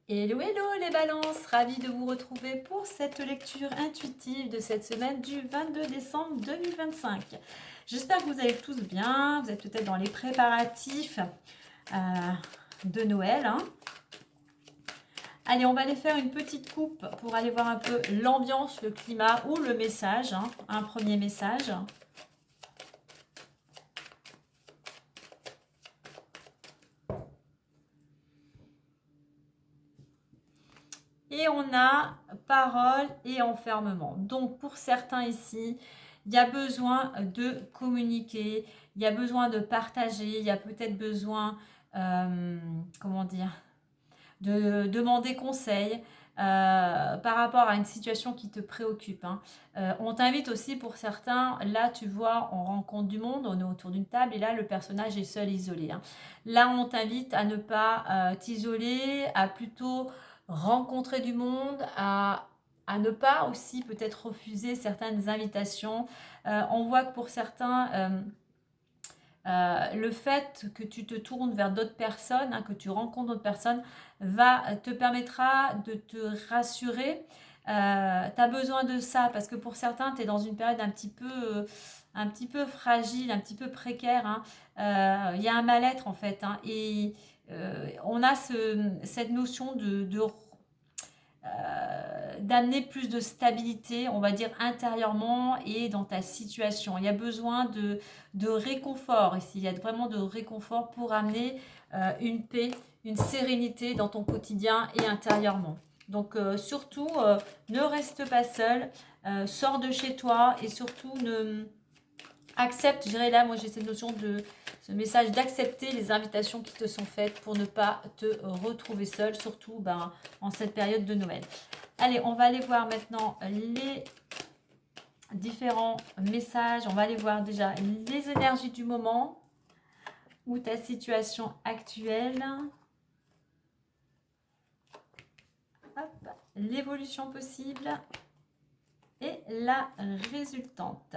Hello, hello les balances, ravie de vous retrouver pour cette lecture intuitive de cette semaine du 22 décembre 2025. J'espère que vous allez tous bien, vous êtes peut-être dans les préparatifs de Noël. Allez, on va aller faire une petite coupe pour aller voir un peu l'ambiance, le climat ou le message, un premier message. Et on a parole et enfermement. Donc pour certains ici, il y a besoin de communiquer, il y a besoin de partager, il y a peut-être besoin, comment dire, de demander conseil par rapport à une situation qui te préoccupe. On t'invite aussi pour certains, là tu vois, on rencontre du monde, on est autour d'une table et là le personnage est seul, isolé. Là on t'invite à ne pas t'isoler, à plutôt rencontrer du monde, à ne pas aussi peut-être refuser certaines invitations. On voit que pour certains, le fait que tu te tournes vers d'autres personnes, que tu rencontres d'autres personnes, te permettra de te rassurer. Tu as besoin de ça parce que pour certains, tu es dans une période un petit peu fragile, un petit peu précaire. Il y a un mal-être en fait. Et on a cette notion d'amener plus de stabilité, on va dire intérieurement et dans ta situation. Il y a besoin de réconfort ici, il y a vraiment de réconfort pour amener une paix, une sérénité dans ton quotidien et intérieurement. Donc surtout, ne reste pas seul, sors de chez toi et surtout accepte, je dirais là, moi j'ai cette notion de ce message d'accepter les invitations qui te sont faites pour ne pas te retrouver seul, surtout en cette période de Noël. Allez, on va aller voir maintenant les différents messages. On va aller voir déjà les énergies du moment ou ta situation actuelle. L'évolution possible et la résultante.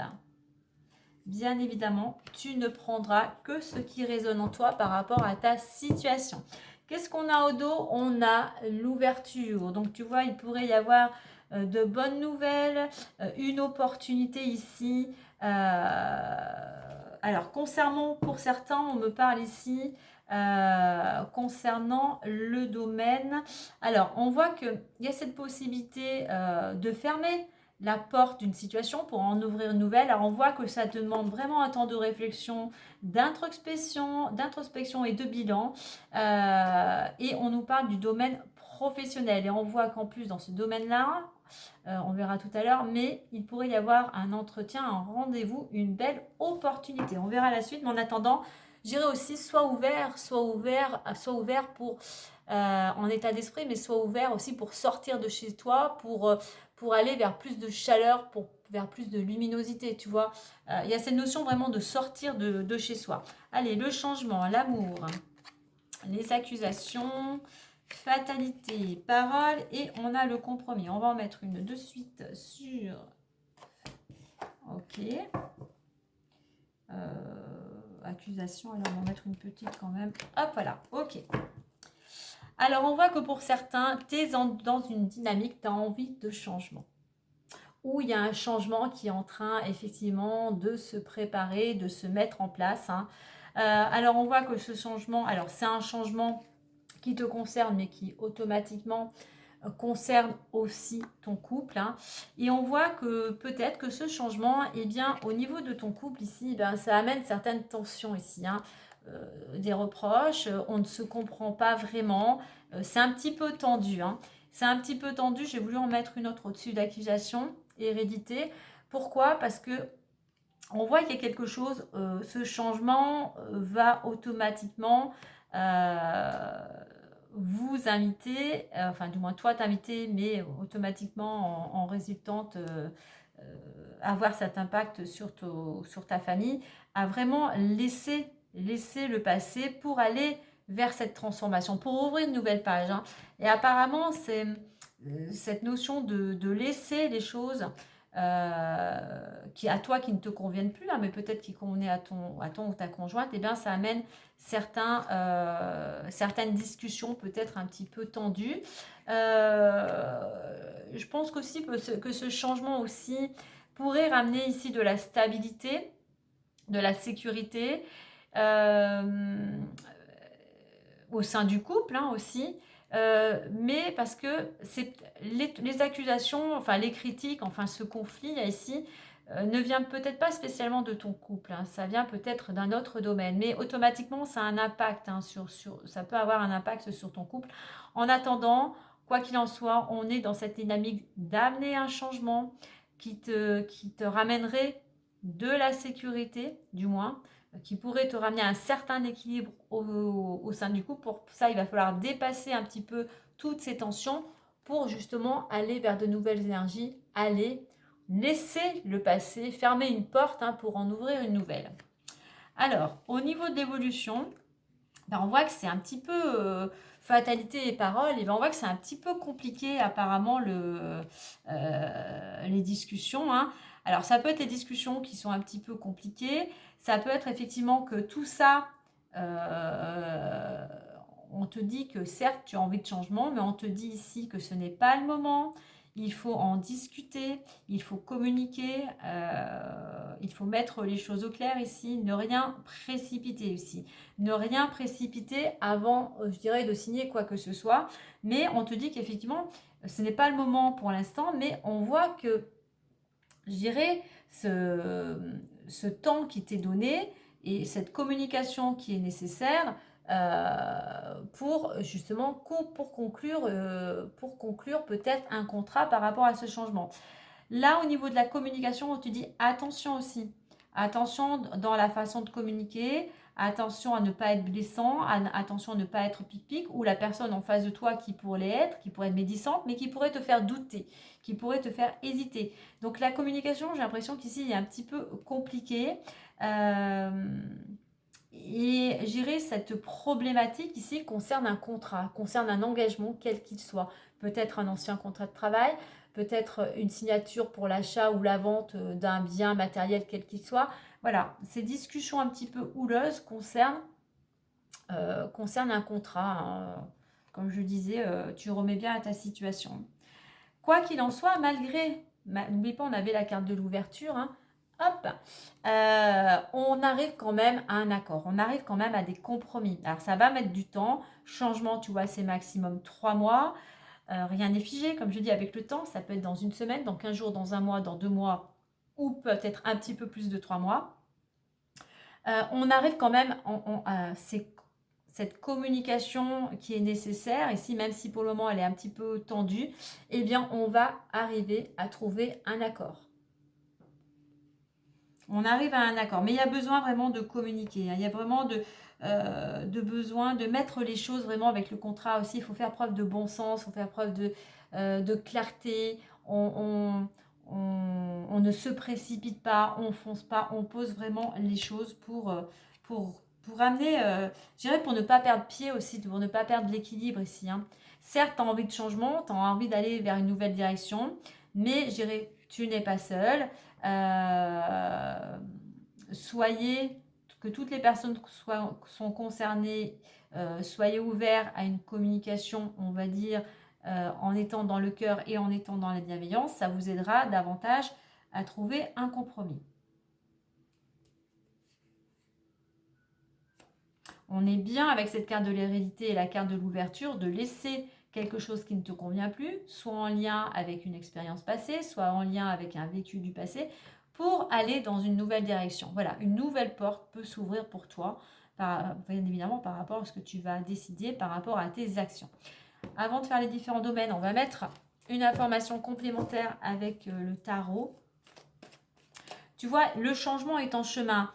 Bien évidemment, tu ne prendras que ce qui résonne en toi par rapport à ta situation. Qu'est-ce qu'on a au dos? On a l'ouverture. Donc tu vois, il pourrait y avoir de bonnes nouvelles, une opportunité ici. Alors concernant, pour certains, on me parle ici concernant le domaine. Alors on voit qu'il y a cette possibilité de fermer la porte d'une situation pour en ouvrir une nouvelle. Alors on voit que ça te demande vraiment un temps de réflexion, d'introspection et de bilan. Et on nous parle du domaine professionnel. Et on voit qu'en plus dans ce domaine-là, on verra tout à l'heure, mais il pourrait y avoir un entretien, un rendez-vous, une belle opportunité. On verra la suite, mais en attendant, j'irai aussi soit ouvert pour en état d'esprit, mais soit ouvert aussi pour sortir de chez toi, pour aller vers plus de chaleur, vers plus de luminosité, tu vois. Il y a cette notion vraiment de sortir de chez soi. Allez, le changement, l'amour, les accusations, fatalité, parole, et on a le compromis. On va en mettre une de suite sur... Ok. Accusation, alors on va mettre une petite quand même. Hop, voilà, ok. Alors, on voit que pour certains, tu es dans une dynamique, tu as envie de changement. Ou il y a un changement qui est en train, effectivement, de se préparer, de se mettre en place. Alors, on voit que ce changement, alors c'est un changement qui te concerne, mais qui automatiquement concerne aussi ton couple. Et on voit que peut-être que ce changement, eh bien, au niveau de ton couple ici, ça amène certaines tensions ici. Des reproches, on ne se comprend pas vraiment, c'est un petit peu tendu. C'est un petit peu tendu, j'ai voulu en mettre une autre au-dessus d'accusation, hérédité. Pourquoi? Parce que on voit qu'il y a quelque chose, ce changement va automatiquement vous inviter, enfin du moins toi t'inviter, mais automatiquement en résultante avoir cet impact sur ta famille, à vraiment laisser le passé pour aller vers cette transformation, pour ouvrir une nouvelle page. Et apparemment, c'est cette notion de laisser les choses à toi qui ne te conviennent plus, hein, mais peut-être qui convenaient à ton ou ta conjointe, et bien ça amène certaines discussions peut-être un petit peu tendues. Je pense qu'aussi que ce changement aussi pourrait ramener ici de la stabilité, de la sécurité au sein du couple hein, aussi. Mais parce que les accusations, enfin les critiques, enfin ce conflit ici ne vient peut-être pas spécialement de ton couple, hein, ça vient peut-être d'un autre domaine, mais automatiquement ça a un impact, hein, ça peut avoir un impact sur ton couple. En attendant, quoi qu'il en soit, on est dans cette dynamique d'amener un changement qui te ramènerait de la sécurité, du moins, qui pourrait te ramener à un certain équilibre au sein du couple. Pour ça, il va falloir dépasser un petit peu toutes ces tensions pour justement aller vers de nouvelles énergies, aller laisser le passé, fermer une porte hein, pour en ouvrir une nouvelle. Alors, au niveau de l'évolution, ben, on voit que c'est un petit peu fatalité et parole, et ben on voit que c'est un petit peu compliqué apparemment les discussions. Hein. Alors ça peut être les discussions qui sont un petit peu compliquées, ça peut être effectivement que tout ça, on te dit que certes tu as envie de changement, mais on te dit ici que ce n'est pas le moment. Il faut en discuter, il faut communiquer, il faut mettre les choses au clair ici, ne rien précipiter ici. Ne rien précipiter avant, je dirais, de signer quoi que ce soit. Mais on te dit qu'effectivement, ce n'est pas le moment pour l'instant, mais on voit que, je dirais, ce temps qui t'est donné et cette communication qui est nécessaire pour justement pour conclure peut-être un contrat par rapport à ce changement. Là, au niveau de la communication, on te dit attention aussi. Attention dans la façon de communiquer, attention à ne pas être blessant, attention à ne pas être pic-pic, ou la personne en face de toi qui pourrait être médisante, mais qui pourrait te faire douter, qui pourrait te faire hésiter. Donc la communication, j'ai l'impression qu'ici, il est un petit peu compliqué. Et gérer cette problématique ici concerne un contrat, concerne un engagement, quel qu'il soit. Peut-être un ancien contrat de travail, peut-être une signature pour l'achat ou la vente d'un bien matériel, quel qu'il soit. Voilà, ces discussions un petit peu houleuses concernent un contrat. Hein. Comme je disais, tu remets bien à ta situation. Quoi qu'il en soit, n'oublie pas, on avait la carte de l'ouverture, hein, hop, on arrive quand même à un accord, on arrive quand même à des compromis. Alors ça va mettre du temps, changement, tu vois, c'est maximum 3 mois, rien n'est figé, comme je dis, avec le temps, ça peut être dans une semaine, dans 15 jours, dans un mois, dans 2 mois, ou peut-être un petit peu plus de 3 mois. On arrive quand même à cette communication qui est nécessaire, ici, même si pour le moment elle est un petit peu tendue, eh bien, on va arriver à trouver un accord. On arrive à un accord, mais il y a besoin vraiment de communiquer. Hein. Il y a vraiment de besoin de mettre les choses vraiment avec le contrat aussi. Il faut faire preuve de bon sens, il faut faire preuve de clarté. On ne se précipite pas, on fonce pas, on pose vraiment les choses pour amener, je dirais pour ne pas perdre pied aussi, pour ne pas perdre l'équilibre ici. Hein. Certes, tu as envie de changement, tu as envie d'aller vers une nouvelle direction, mais je dirais, tu n'es pas seul. Soyez, que toutes les personnes sont concernées, soyez ouverts à une communication, on va dire, en étant dans le cœur et en étant dans la bienveillance, ça vous aidera davantage à trouver un compromis. On est bien avec cette carte de l'hérédité et la carte de l'ouverture de laisser quelque chose qui ne te convient plus, soit en lien avec une expérience passée, soit en lien avec un vécu du passé, pour aller dans une nouvelle direction. Voilà, une nouvelle porte peut s'ouvrir pour toi, bien évidemment par rapport à ce que tu vas décider, par rapport à tes actions. Avant de faire les différents domaines, on va mettre une information complémentaire avec le tarot. Tu vois, le changement est en chemin.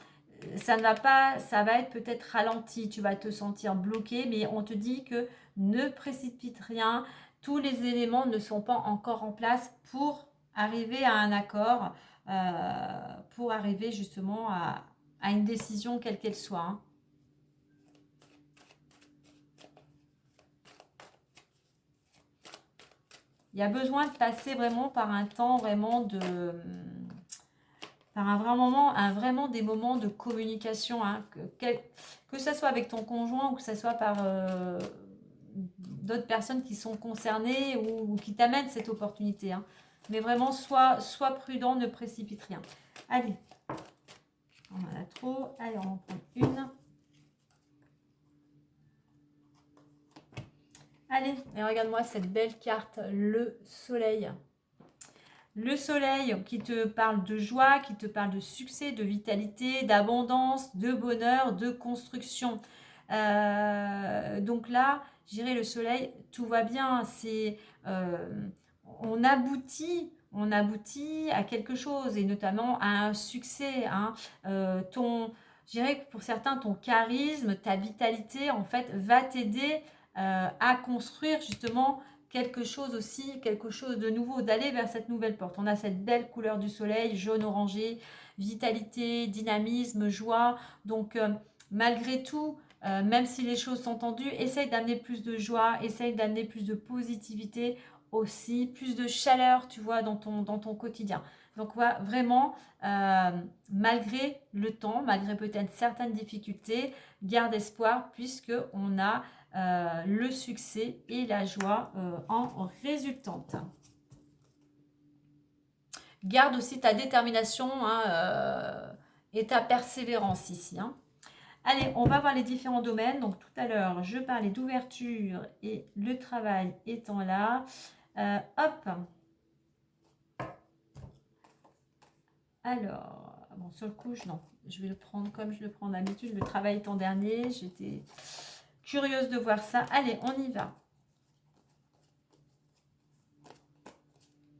Ça va être peut-être ralenti, tu vas te sentir bloqué, mais on te dit que ne précipite rien. Tous les éléments ne sont pas encore en place pour arriver à un accord, pour arriver justement à une décision quelle qu'elle soit. Hein. Il y a besoin de passer vraiment par un temps vraiment de... Par vraiment des moments de communication, hein, que ce soit avec ton conjoint ou que ce soit par d'autres personnes qui sont concernées ou qui t'amènent cette opportunité. Hein. Mais vraiment, sois prudent, ne précipite rien. Allez, on en a trop. Allez, on en prend une. Allez, et regarde-moi cette belle carte, le soleil. Le soleil qui te parle de joie, qui te parle de succès, de vitalité, d'abondance, de bonheur, de construction. Donc là, je dirais le soleil, tout va bien. On aboutit à quelque chose et notamment à un succès. Hein. Je dirais que pour certains, ton charisme, ta vitalité, en fait, va t'aider à construire justement quelque chose aussi, quelque chose de nouveau, d'aller vers cette nouvelle porte. On a cette belle couleur du soleil, jaune orangé, vitalité, dynamisme, joie. Donc, malgré tout, même si les choses sont tendues, essaye d'amener plus de joie, essaye d'amener plus de positivité aussi, plus de chaleur, tu vois, dans ton quotidien. Donc, voilà, vraiment, malgré le temps, malgré peut-être certaines difficultés, garde espoir puisque on a le succès et la joie en résultante. Garde aussi ta détermination hein, et ta persévérance ici. Hein. Allez, on va voir les différents domaines. Donc tout à l'heure, je parlais d'ouverture et le travail étant là. Hop. Alors, bon, sur le coup, non. Je vais le prendre comme je le prends d'habitude. Le travail étant dernier, j'étais curieuse de voir ça. Allez, on y va.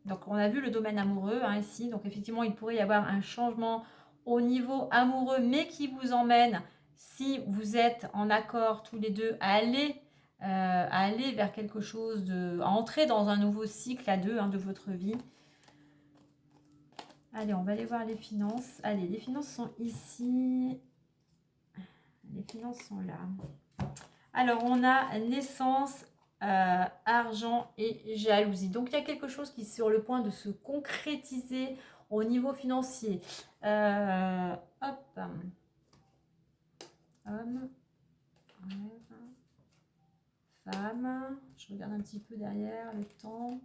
Donc, on a vu le domaine amoureux hein, ici. Donc, effectivement, il pourrait y avoir un changement au niveau amoureux, mais qui vous emmène, si vous êtes en accord tous les deux, à aller vers quelque chose, à entrer dans un nouveau cycle à deux hein, de votre vie. Allez, on va aller voir les finances. Allez, les finances sont ici. Les finances sont là. Alors, on a naissance, argent et jalousie. Donc, il y a quelque chose qui est sur le point de se concrétiser au niveau financier. Hop. Homme. Femme. Je regarde un petit peu derrière le temps.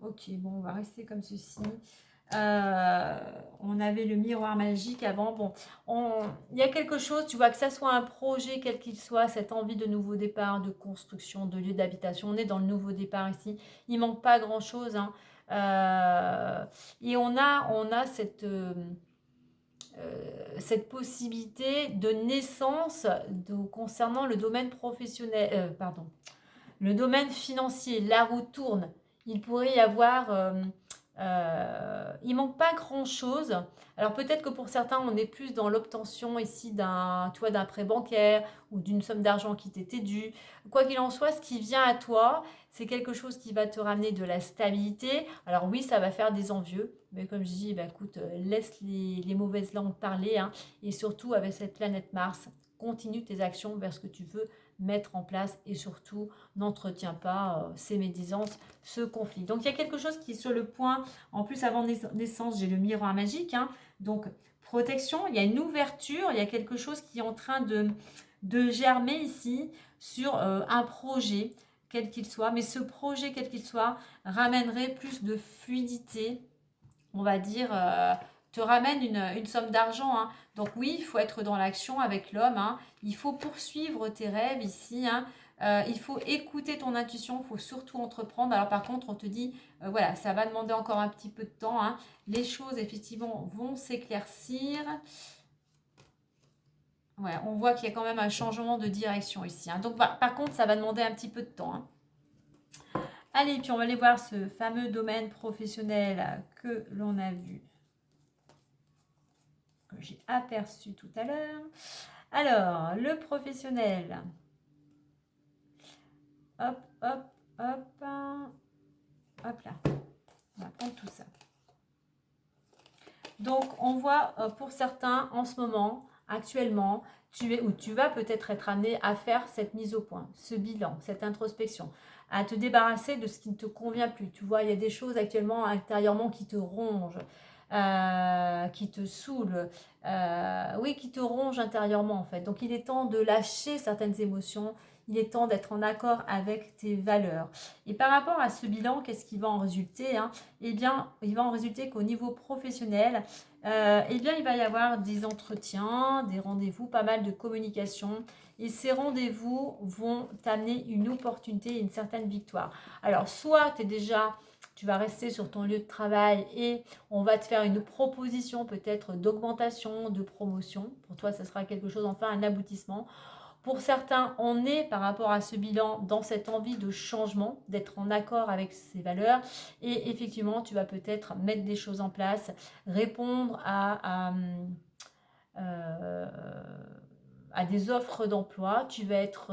Ok, bon, on va rester comme ceci. On avait le miroir magique avant. Bon, il y a quelque chose, tu vois, que ça soit un projet, quel qu'il soit, cette envie de nouveau départ, de construction, de lieu d'habitation. On est dans le nouveau départ ici. Il manque pas grand-chose. Hein. Et on a cette possibilité de naissance concernant le domaine professionnel, le domaine financier. La roue tourne. Il pourrait y avoir... il manque pas grand chose. Alors peut-être que pour certains, on est plus dans l'obtention ici d'un prêt bancaire ou d'une somme d'argent qui t'était due. Quoi qu'il en soit, ce qui vient à toi, c'est quelque chose qui va te ramener de la stabilité. Alors oui, ça va faire des envieux, mais comme je dis, bah, écoute, laisse les mauvaises langues parler. Hein, et surtout, avec cette planète Mars, continue tes actions vers ce que tu veux mettre en place et surtout n'entretiens pas ces médisances, ce conflit. Donc il y a quelque chose qui est sur le point, en plus avant naissance j'ai le miroir magique, hein, donc protection, il y a une ouverture, il y a quelque chose qui est en train de germer ici sur un projet, quel qu'il soit, mais ce projet quel qu'il soit ramènerait plus de fluidité, on va dire, te ramène une somme d'argent. Hein. Donc oui, il faut être dans l'action avec l'homme. Hein. Il faut poursuivre tes rêves ici. Hein. Il faut écouter ton intuition. Il faut surtout entreprendre. Alors par contre, on te dit, voilà, ça va demander encore un petit peu de temps. Hein. Les choses, effectivement, vont s'éclaircir. Ouais, on voit qu'il y a quand même un changement de direction ici. Hein. Donc par contre, ça va demander un petit peu de temps. Hein. Allez, puis on va aller voir ce fameux domaine professionnel que l'on a vu, que j'ai aperçu tout à l'heure. Alors, le professionnel. Hop, hop, hop. Hop là. On va prendre tout ça. Donc, on voit pour certains, en ce moment, actuellement, tu vas peut-être être amené à faire cette mise au point, ce bilan, cette introspection. à te débarrasser de ce qui ne te convient plus. Tu vois, il y a des choses actuellement intérieurement qui te rongent, qui te saoulent, oui, qui te rongent intérieurement en fait. Donc il est temps de lâcher certaines émotions, il est temps d'être en accord avec tes valeurs. Et par rapport à ce bilan, qu'est-ce qui va en résulter, hein? Eh bien, il va en résulter qu'au niveau professionnel, eh bien, il va y avoir des entretiens, des rendez-vous, pas mal de communication. Et ces rendez-vous vont t'amener une opportunité, une certaine victoire. Alors, soit tu vas rester sur ton lieu de travail et on va te faire une proposition peut-être d'augmentation, de promotion. Pour toi, ça sera quelque chose, enfin un aboutissement. Pour certains, on est par rapport à ce bilan dans cette envie de changement, d'être en accord avec ses valeurs. Et effectivement, tu vas peut-être mettre des choses en place, répondre euh, à des offres d'emploi. Tu vas être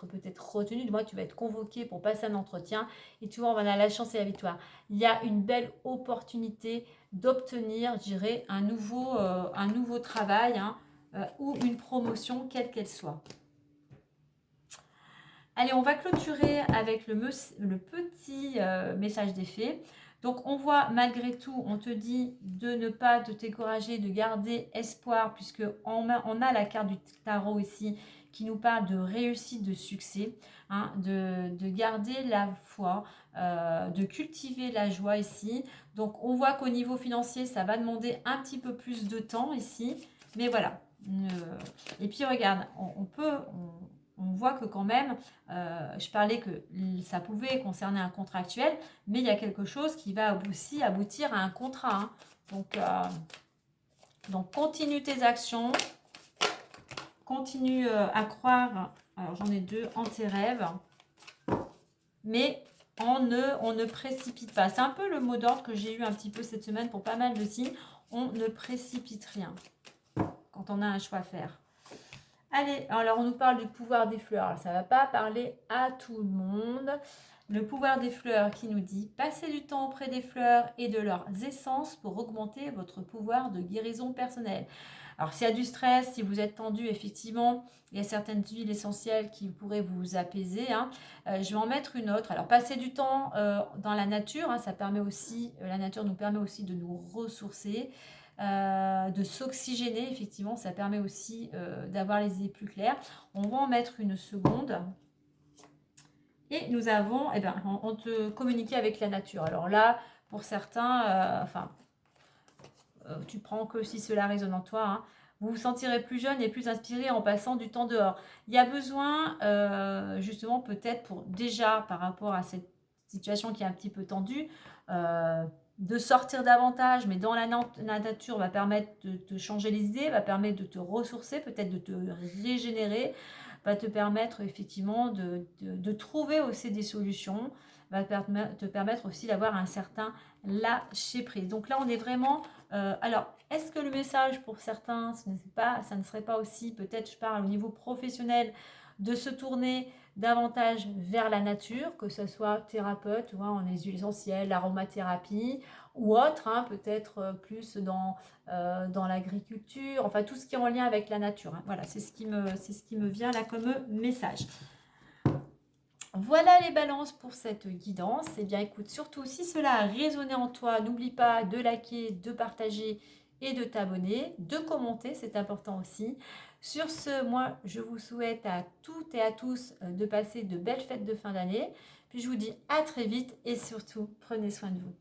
peut-être retenu, du moins tu vas être convoqué pour passer un entretien. Et tu vois, on va avoir la chance et la victoire. Il y a une belle opportunité d'obtenir, je dirais, un nouveau travail, hein, ou une promotion, quelle qu'elle soit. Allez, on va clôturer avec le petit message d'effet. Donc, on voit malgré tout, on te dit de ne pas te décourager, de garder espoir, puisque on a la carte du tarot ici qui nous parle de réussite, de succès, hein, de garder la foi, de cultiver la joie ici. Donc, on voit qu'au niveau financier, ça va demander un petit peu plus de temps ici. Mais voilà. Et puis, regarde, on voit que quand même, je parlais que ça pouvait concerner un contractuel, mais il y a quelque chose qui va aussi aboutir à un contrat, hein. Donc, continue tes actions, continue à croire, alors j'en ai deux, en tes rêves, mais on ne précipite pas. C'est un peu le mot d'ordre que j'ai eu un petit peu cette semaine pour pas mal de signes. On ne précipite rien quand on a un choix à faire. Allez, alors on nous parle du pouvoir des fleurs. Alors, ça ne va pas parler à tout le monde. Le pouvoir des fleurs qui nous dit « Passez du temps auprès des fleurs et de leurs essences pour augmenter votre pouvoir de guérison personnelle. » Alors, s'il y a du stress, si vous êtes tendu, effectivement, il y a certaines huiles essentielles qui pourraient vous apaiser, hein. Je vais en mettre une autre. Alors, passer du temps dans la nature, hein, ça permet aussi, la nature nous permet aussi de nous ressourcer. De s'oxygéner, effectivement, ça permet aussi d'avoir les idées plus claires. On va en mettre une seconde. Et nous avons, eh ben, on te communiquer avec la nature. Alors là, pour certains, tu prends que si cela résonne en toi, hein. Vous vous sentirez plus jeune et plus inspiré en passant du temps dehors. Il y a besoin, justement, peut-être pour déjà, par rapport à cette situation qui est un petit peu tendue, de sortir davantage, mais dans la nature va permettre de te changer les idées, va permettre de te ressourcer, peut-être de te régénérer, va te permettre effectivement de trouver aussi des solutions, va te permettre aussi d'avoir un certain lâcher prise. Donc là, on est vraiment... alors, est-ce que le message pour certains, ça ne serait pas aussi, peut-être je parle au niveau professionnel, de se tourner davantage vers la nature, que ce soit thérapeute ou en les huiles essentielles, l'aromathérapie ou autre, hein, peut-être plus dans l'agriculture, enfin tout ce qui est en lien avec la nature, hein. Voilà, c'est ce qui me vient là comme message. Voilà les balances pour cette guidance. Eh bien écoute, surtout si cela a résonné en toi, n'oublie pas de liker, de partager et de t'abonner, de commenter, c'est important aussi. Sur ce, moi je vous souhaite à toutes et à tous de passer de belles fêtes de fin d'année. Puis je vous dis à très vite et surtout prenez soin de vous.